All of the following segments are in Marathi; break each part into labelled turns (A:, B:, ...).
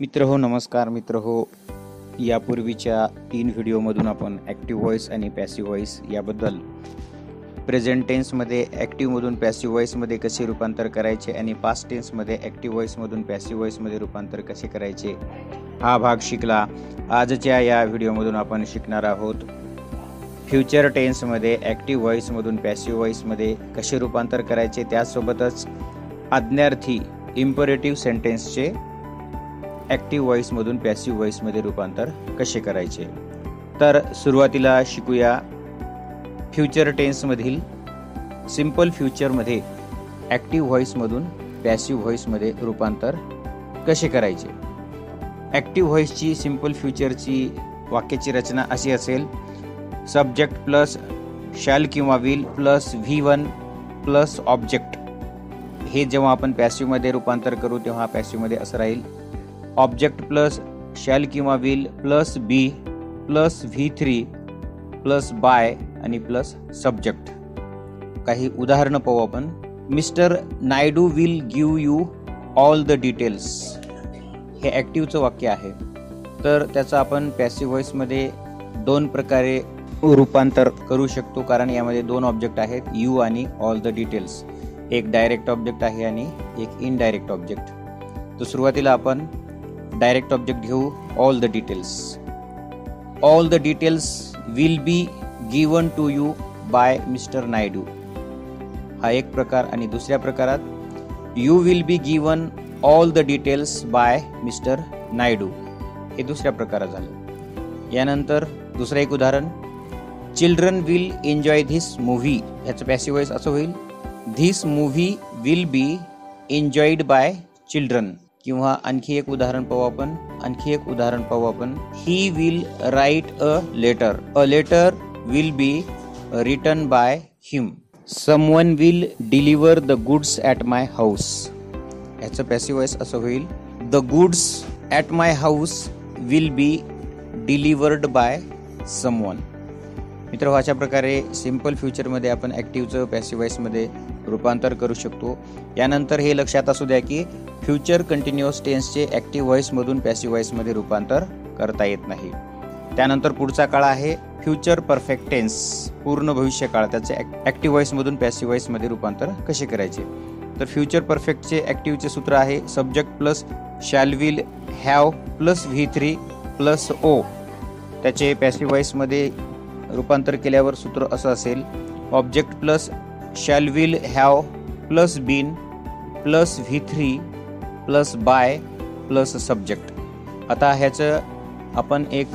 A: नमस्कार मित्र हो. यापूर्वीच्या 3 व्हिडिओमधून आपण ॲक्टिव्ह व्हॉईस आणि पॅसिव्ह व्हॉईस याबद्दल, प्रेझेंट टेन्समध्ये ॲक्टिव्हमधून पॅसिव्ह व्हॉईसमध्ये कसे रूपांतर करायचे आणि पास्ट टेन्समध्ये ॲक्टिव्ह व्हॉईसमधून पॅसिव्ह व्हॉईसमध्ये रूपांतर कसे करायचे हा भाग शिकला. आजच्या या व्हिडिओमधून आपण शिकणार आहोत फ्युचर टेन्समध्ये ॲक्टिव्ह व्हॉईसमधून पॅसिव्ह व्हॉईसमध्ये कसे रूपांतर करायचे, त्यासोबतच आज्ञार्थी इम्परेटिव्ह सेंटेन्सचे ॲक्टिव्ह व्हॉईसमधून पॅसिव्ह व्हॉईसमध्ये रूपांतर कसे करायचे. तर सुरुवातीला शिकूया फ्युचर टेन्समधील सिंपल फ्युचरमध्ये ॲक्टिव्ह व्हॉईसमधून पॅसिव्ह व्हॉईसमध्ये रूपांतर कसे करायचे. ॲक्टिव्ह व्हॉईसची सिंपल फ्युचरची वाक्याची रचना अशी असेल: सब्जेक्ट प्लस शॅल किंवा will plus V1 plus object. हे जेव्हा आपण पॅसिव्हमध्ये रूपांतर करू तेव्हा पॅसिव्हमध्ये असं राहील: ऑब्जेक्ट प्लस शॅल किंवा will plus be plus V3 plus by आणि प्लस सब्जेक्ट. काही उदाहरणं पाहू आपण. Mister Naidu will give you all the details. हे ॲक्टिव्हचं वाक्य आहे, तर त्याचं आपण पॅसिव्ह व्हॉईसमध्ये 2 प्रकारे रूपांतर करू शकतो, कारण यामध्ये 2 ऑब्जेक्ट आहेत, यू आणि ऑल द डिटेल्स. एक डायरेक्ट ऑब्जेक्ट आहे आणि एक इनडायरेक्ट ऑब्जेक्ट. तर सुरुवातीला आपण डायरेक्ट ऑब्जेक्ट घेऊ, all the details. All the details will be given to you by mister Naidu. हा एक प्रकार. आणि दुसऱ्या प्रकारात you will be given all the details by mister Naidu. हे दुसऱ्या प्रकारात झालं. यानंतर दुसरं एक उदाहरण: children will enjoy this movie. ह्याचं पॅसिव्ह व्हॉईस असं होईल: this movie will be enjoyed by children. किंवा आणखी एक उदाहरण पाहू आपण. He will write a letter. A letter will be written by him. Someone will deliver the goods at my house. याचं पॅसिव्ह व्हॉईस असं होईल: the goods at my house will be delivered by someone. मित्र, अशा प्रकारे सिंपल फ्युचरमध्ये आपण ॲक्टिव्हचं पॅसिव्ह व्हॉईसमध्ये रूपांतर करू शकतो. यानंतर हे लक्षात असू द्या की फ्युचर कंटिन्युअस टेन्सचे ॲक्टिव्ह व्हॉईसमधून पॅसिव्ह व्हॉईसमध्ये रूपांतर करता येत नाही. त्यानंतर पुढचा काळ आहे फ्युचर परफेक्ट टेन्स, पूर्ण भविष्यकाळ. त्याचे ॲक्टिव्ह व्हॉईसमधून पॅसिव्ह व्हॉईसमध्ये रूपांतर कसे करायचे. तर फ्युचर परफेक्टचे ॲक्टिव्हचे सूत्र आहे subject plus shall will have plus V3 plus O. त्याचे पॅसिव्ह व्हॉईसमध्ये रूपांतर केल्यावर सूत्र असं असेल: object plus shall will have plus been plus V3 plus by plus subject. आता ह्याचं आपण एक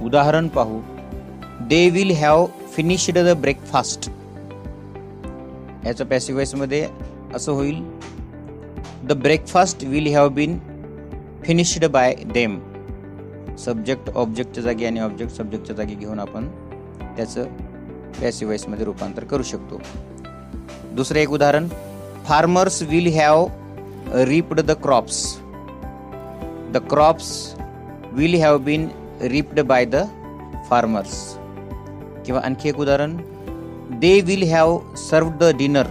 A: उदाहरण पाहू. They will have finished the breakfast. ह्याचं पॅसिव्ह व्हॉईसमध्ये असं होईल: the breakfast will have been finished by them. Subject ऑब्जेक्टच्या जागी आणि ऑब्जेक्ट सब्जेक्टच्या जागी घेऊन आपण त्याचं पॅसिव्ह व्हॉईसमध्ये रूपांतर करू शकतो. दुसरं एक उदाहरण: farmers will have reaped the crops. The crops will have been reaped by the farmers. किंवा आणखी एक उदाहरण: they will have served the dinner.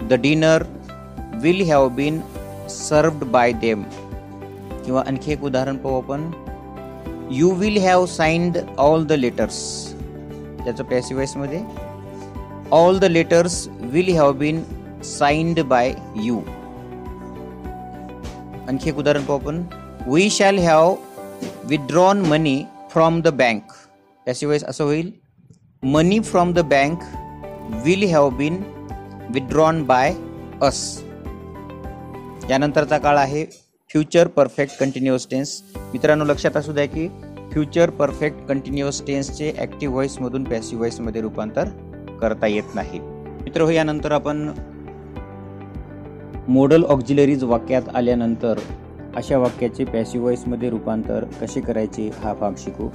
A: The dinner will have been served by them. किंवा आणखी एक उदाहरण पाहू आपण: you will have signed all the letters. त्याचं पॅसिव्ह व्हॉईसमध्ये all the letters will have been signed by you. आणखी एक उदाहरण पाहू आपण: we shall have withdrawn money from the bank. Passive voice असं होईल: money from the bank will have been withdrawn by us. यानंतरचा काळ आहे फ्युचर परफेक्ट कंटिन्युअस टेन्स. मित्रांनो, लक्षात असू द्या की फ्युचर परफेक्ट कंटिन्युअस टेन्सचे ॲक्टिव्ह व्हॉईसमधून पॅसिव्ह व्हॉईसमध्ये रूपांतर करता येत नाही. मित्र, यानंतर आपण मोडल ऑक्झिलरीज वाक्यात आल्यानंतर अशा वाक्याचे पॅसिव्ह व्हॉईसमध्ये रूपांतर कसे करायचे हा भाग शिकू.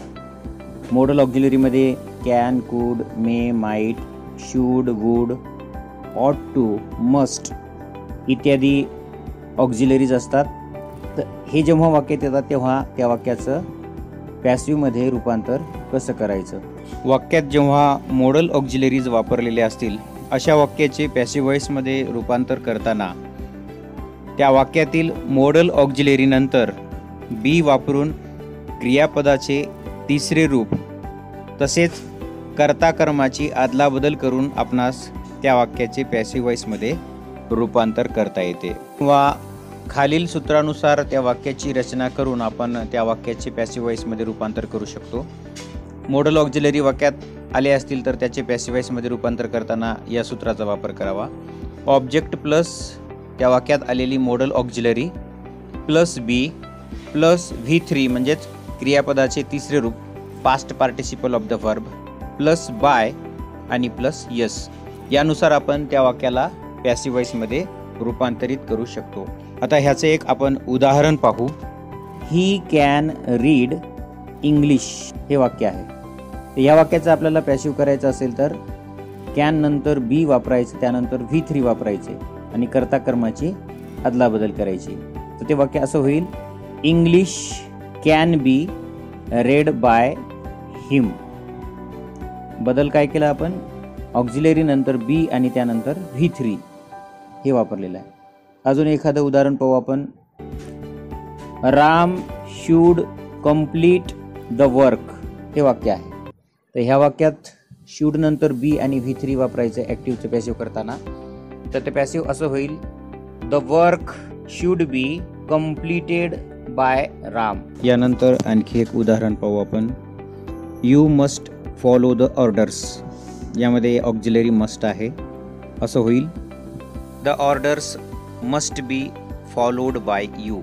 A: मोडल ऑक्झिलरीमध्ये कॅन, कुड, मे, माईट, शूड, वूड, ऑट टू, मस्ट इत्यादी ऑक्झिलरीज असतात. तर हे जेव्हा वाक्यात येतात तेव्हा त्या वाक्याचं पॅसिव्हमध्ये रूपांतर कसं करायचं. वाक्यात जेव्हा मोडल ऑक्झिलरीज वापरलेले असतील अशा वाक्याचे पॅसिव्ह व्हॉईसमध्ये रूपांतर करताना त्या वाक्यातील मॉडल ऑक्झिलरी नंतर बी वापरून क्रियापदाचे तिसरे रूप तसेच कर्ता कर्माची अदलाबदल करून आपणास त्या वाक्याचे पॅसिव्ह वॉइसमध्ये रूपांतर करता येते, किंवा खालील सूत्रानुसार त्या वाक्याची रचना करून आपण त्या वाक्याचे पॅसिव्ह वॉइसमध्ये रूपांतर करू शकतो. मॉडल ऑक्झिलरी वाक्यात आले असतील तर त्याचे पॅसिव्ह वॉइसमध्ये रूपांतर करताना या सूत्राचा वापर करावा. ऑब्जेक्ट प्लस त्या वाक्यात आलेली modal auxiliary plus be plus V3 म्हणजेच क्रियापदाचे तिसरे रूप past participle of the verb plus by आणि प्लस यस यानुसार आपण त्या वाक्याला पॅसिव्ह वॉइसमध्ये रूपांतरित करू शकतो. आता ह्याचे एक आपण उदाहरण पाहू. ही कॅन रीड इंग्लिश हे वाक्य आहे. तर या वाक्याचं आपल्याला पॅसिव्ह करायचं असेल तर कॅन नंतर बी वापरायचं, त्यानंतर V3 वापरायचे आणि कर्ता कर्माची अदलाबदल करायची. तर ते वाक्य असं होईल, English can be red by him. बदल काय केला आपण, ऑक्झिलरी नंतर बी आणि त्यानंतर V3 हे वापरलेलं आहे. अजून एखादं उदाहरण पाहू आपण. Ram should complete the work हे वाक्य आहे. तर ह्या वाक्यात शूड नंतर बी आणि V3 वापरायचं ॲक्टिव्हचं पॅसिव्ह करताना. तर ते पॅसिव्ह असं होईल, the work should be completed by Ram. यानंतर आणखी एक उदाहरण पाहू आपण. You must follow the orders. यामध्ये ऑक्झिलरी मस्ट आहे. असं होईल, the orders must be followed by you.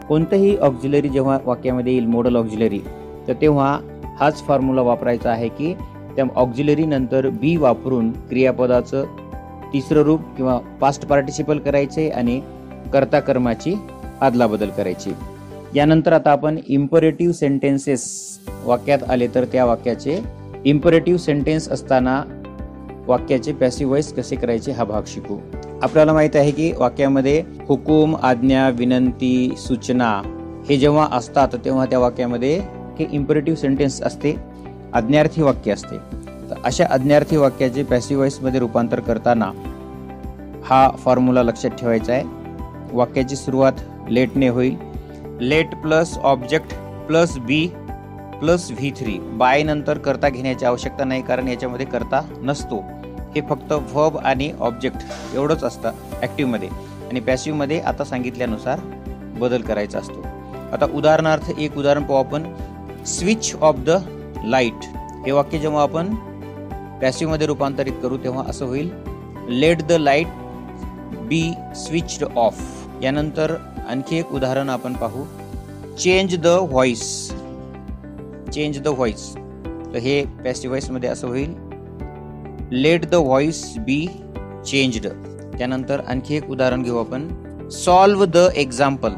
A: कोणतंही ऑक्झिलरी जेव्हा वाक्यामध्ये येईल मॉडल ऑक्झिलरी, तर तेव्हा हाच फॉर्म्युला वापरायचा आहे की त्या ऑक्झिलरी नंतर बी वापरून क्रियापदाचं तिसरं रूप किंवा पास्ट पार्टिसिपल करायचे आणि कर्ता कर्माची अदलाबदल करायची. यानंतर आता आपण इम्परेटिव्ह सेंटेन्सेस वाक्यात आले तर त्या वाक्याचे इम्परेटिव्ह सेंटेन्स असताना वाक्याचे पॅसिव्ह वॉइस कसे करायचे हा भाग शिकू. आपल्याला माहित आहे की वाक्यामध्ये हुकूम, आज्ञा, विनंती, सूचना हे जेव्हा असतात तेव्हा त्या वाक्यामध्ये इम्परेटिव्ह सेंटेन्स असते, आज्ञार्थी वाक्य असते. तर अशा आज्ञार्थी वाक्याचे पॅसिव्ह वॉइसमध्ये रूपांतर करताना हा फॉर्म्युला लक्षात ठेवायचा आहे. वाक्याची सुरुवात लेटने होईल. Late plus object plus be plus V3. Bye नंतर कर्ता घेण्याची आवश्यकता नाही, कारण याच्यामध्ये कर्ता नसतो. हे फक्त व्हर्ब आणि ऑब्जेक्ट एवढंच असतं ॲक्टिव्हमध्ये, आणि पॅसिव्हमध्ये आता सांगितल्यानुसार बदल करायचा असतो. आता उदाहरणार्थ एक उदाहरण पाहू आपण. स्विच ऑफ द लाईट हे वाक्य जेव्हा आपण पॅसिव्हमध्ये रूपांतरित करू तेव्हा असं होईल, let the light B switched off. यानंतर आणखी एक उदाहरण आपण पाहू. Change the voice. Change the voice तर हे पॅसिव्ह वॉइसमध्ये असं होईल, let the voice be changed. त्यानंतर आणखी एक उदाहरण घेऊ आपण. Solve the example.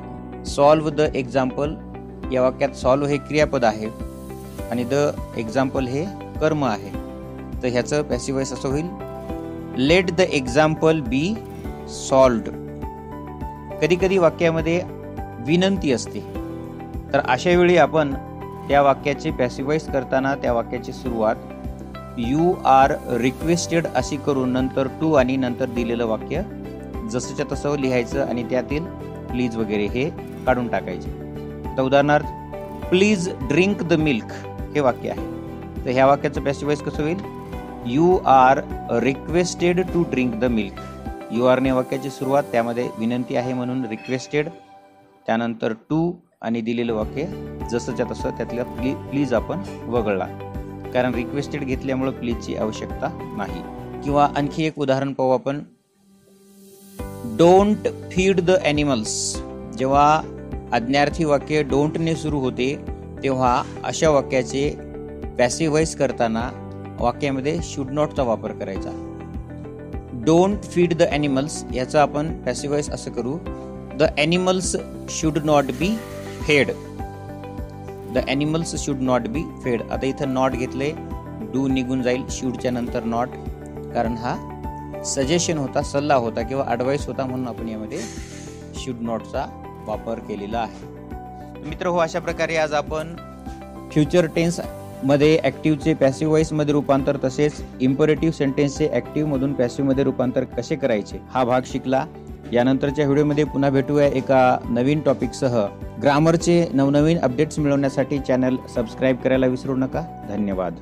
A: Solve the example या वाक्यात सॉल्व हे क्रियापद आहे आणि द एक्झाम्पल हे कर्म आहे. तर ह्याचं पॅसिव्ह वॉइस असं होईल, let the example B solved. कधी कधी वाक्यामध्ये विनंती असते, तर अशा वेळी आपण त्या वाक्याचे पॅसिव्ह वॉइस करताना त्या वाक्याची सुरुवात यू आर रिक्वेस्टेड अशी करून नंतर टू आणि नंतर दिलेलं वाक्य जसंच्या तसं लिहायचं आणि त्यातील प्लीज वगैरे हे काढून टाकायचे. आता उदाहरणार्थ, प्लीज ड्रिंक द मिल्क हे वाक्य आहे. तर ह्या वाक्याचं पॅसिव्ह वॉइस कसं होईल, you are requested to drink the milk. You आरने वाक्याची सुरुवात, त्यामध्ये विनंती आहे म्हणून रिक्वेस्टेड, त्यानंतर टू आणि दिलेलं वाक्य जसंच्या तसं त्यातल्या प्लीज आपण वगळला, कारण रिक्वेस्टेड घेतल्यामुळे प्लीजची आवश्यकता नाही. किंवा आणखी एक उदाहरण पाहू आपण. Don't feed the animals. जेव्हा आज्ञार्थी वाक्य डोंटने सुरू होते तेव्हा अशा वाक्याचे पॅसिव्ह वॉइस करताना वाक्यामध्ये शुड नॉटचा वापर करायचा. डोंट फीड द ॲनिमल्स याचा आपण पॅसिव्ह वॉइस असं करू, the animals should not be fed. The animals should not be fed. आता इथं नॉट घेतलंय, डू निघून जाईल शुडच्या नंतर नॉट, कारण हा सजेशन होता, सल्ला होता किंवा ॲडवाईस होता, म्हणून आपण यामध्ये शुड नॉटचा वापर केलेला आहे. मित्र हो, अशा प्रकारे आज आपण फ्युचर टेन्स मध्ये ॲक्टिव्हचे पॅसिव्ह वॉइसमध्ये रूपांतर तसेच इम्परेटिव्ह सेंटेन्सचे ॲक्टिव्हमधून पॅसिव्हमध्ये रूपांतर कसे करायचे हा भाग शिकला. यानंतरच्या व्हिडिओमध्ये पुन्हा भेटूया एका नवीन टॉपिकसह. ग्रामरचे नवनवीन अपडेट्स मिळवण्यासाठी चॅनल सबस्क्राईब करायला विसरू नका. धन्यवाद.